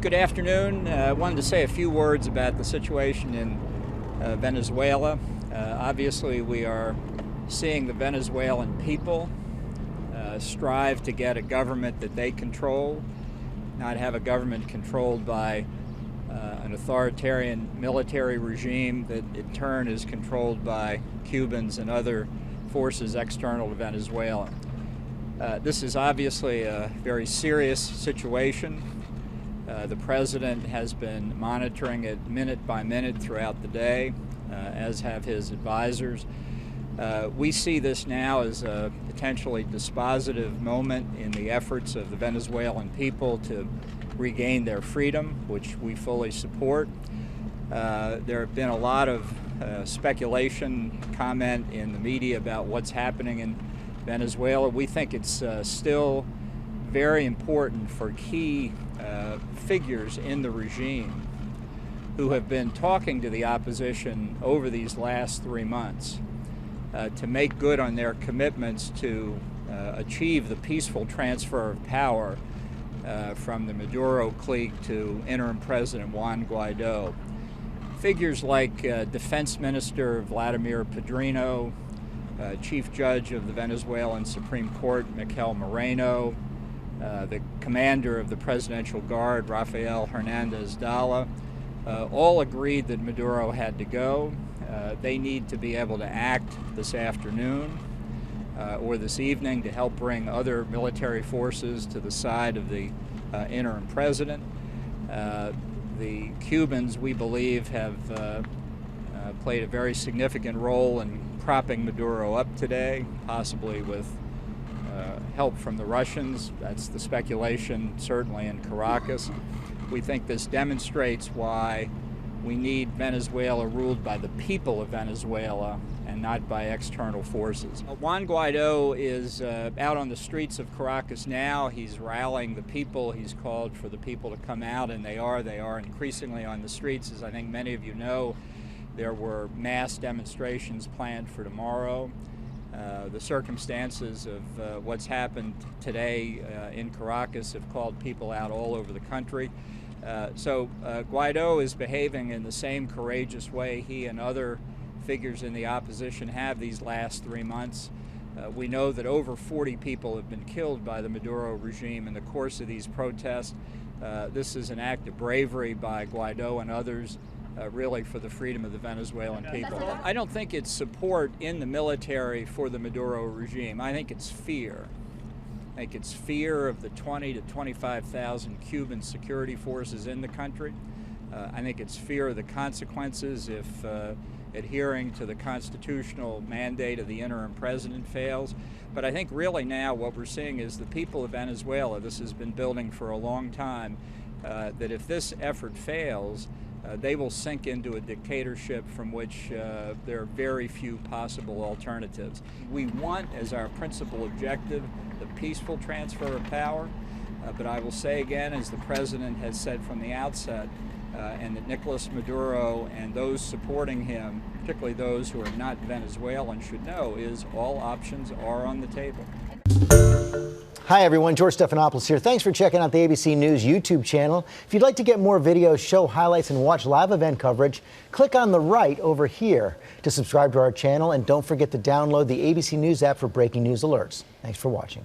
Good afternoon. I wanted to say a few words about the situation in Venezuela. Obviously, we are seeing the Venezuelan people strive to get a government that they control, not have a government controlled by an authoritarian military regime that in turn is controlled by Cubans and other forces external to Venezuela. This is obviously a very serious situation. The president has been monitoring it minute by minute throughout the day, as have his advisors. We see this now as a potentially dispositive moment in the efforts of the Venezuelan people to regain their freedom, which we fully support. There have been a lot of speculation, comment in the media about what's happening in Venezuela. We think it's still very important for key figures in the regime who have been talking to the opposition over these last 3 months to make good on their commitments to achieve the peaceful transfer of power from the Maduro clique to interim President Juan Guaido. Figures like Defense Minister Vladimir Padrino, Chief Judge of the Venezuelan Supreme Court Miguel Moreno, the Commander of the Presidential Guard Rafael Hernandez Dalla, all agreed that Maduro had to go. They need to be able to act this afternoon or this evening to help bring other military forces to the side of the interim president. The Cubans, we believe, have played a very significant role in propping Maduro up today, possibly with help from the Russians. That's the speculation, certainly in Caracas. We think this demonstrates why we need Venezuela ruled by the people of Venezuela and not by external forces. Juan Guaido is out on the streets of Caracas now. He's rallying the people. He's called for the people to come out, and they are. They are increasingly on the streets. As I think many of you know, there were mass demonstrations planned for tomorrow. The circumstances of what's happened today in Caracas have called people out all over the country. So Guaido is behaving in the same courageous way he and other figures in the opposition have these last 3 months. We know that over 40 people have been killed by the Maduro regime in the course of these protests. This is an act of bravery by Guaido and others, really for the freedom of the Venezuelan people. I don't think it's support in the military for the Maduro regime. I think it's fear. I think it's fear of the 20 to 25,000 Cuban security forces in the country. I think it's fear of the consequences if adhering to the constitutional mandate of the interim president fails. But I think really now what we're seeing is the people of Venezuela, this has been building for a long time, that if this effort fails, they will sink into a dictatorship from which there are very few possible alternatives. We want, as our principal objective, the peaceful transfer of power, but I will say again, as the president has said from the outset, and that Nicolas Maduro and those supporting him, particularly those who are not Venezuelan, should know, is all options are on the table. Hi everyone, George Stephanopoulos here. Thanks for checking out the ABC News YouTube channel. If you'd like to get more videos, show highlights, and watch live event coverage, click on the right over here to subscribe to our channel, and don't forget to download the ABC News app for breaking news alerts. Thanks for watching.